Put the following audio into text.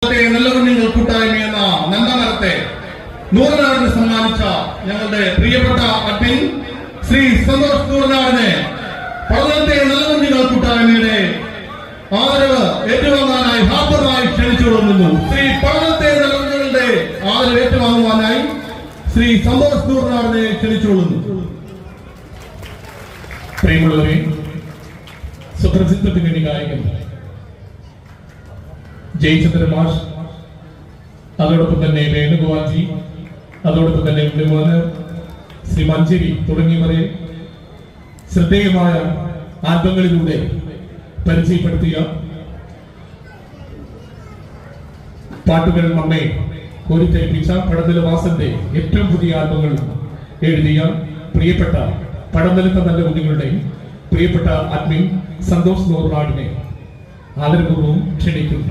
നല്ല കുഞ്ഞുങ്ങൾ കൂട്ടായ്മ എന്ന നന്ദനത്തെ നൂറിനാടിന് സമ്മാനിച്ച ഞങ്ങളുടെ പ്രിയപ്പെട്ട അഡ്മിൻ ശ്രീ സന്തോഷ് നൂറിനാടിനെ പഠനത്തെ നല്ല കുഞ്ഞുങ്ങൾ കൂട്ടായ്മയുടെ ആദരവ് ഏറ്റുവാങ്ങാനായി ഹാപ്പറായി ക്ഷണിച്ചുകൊള്ളുന്നു. ശ്രീ പഠനത്തെ നല്ല കുഞ്ഞുങ്ങളുടെ ആദരവ് ഏറ്റുവാങ്ങുവാനായി ശ്രീ സന്തോഷ് നൂറിനാടിനെ ക്ഷണിച്ചുകൊള്ളുന്നു. പ്രിയമുള്ളവരെ, സുപ്രസിദ്ധ പിന്നണി ഗായകൻ ജയചന്ദ്ര മാഷ്, അതോടൊപ്പം തന്നെ വേണുഗോപാൽജി, അതോടൊപ്പം തന്നെ ഉണ്ണിമോന്, ശ്രീ മഞ്ചേരി തുടങ്ങിയവരെ ശ്രദ്ധേയമായ ആൽബങ്ങളിലൂടെ പരിചയപ്പെടുത്തിയ പാട്ടുകൾ നമ്മെ കോരിത്തേൽപ്പിച്ച പടനില വാസന്റെ ഏറ്റവും പുതിയ ആൽബങ്ങൾ എഴുതിയ പ്രിയപ്പെട്ട പടനിലത്തെ നല്ല കുഞ്ഞുങ്ങളുടെ പ്രിയപ്പെട്ട അഡ്മിൻ സന്തോഷ് നൂറിനാടിനെ ആദരപൂർവ്വം ക്ഷണിക്കുന്നു.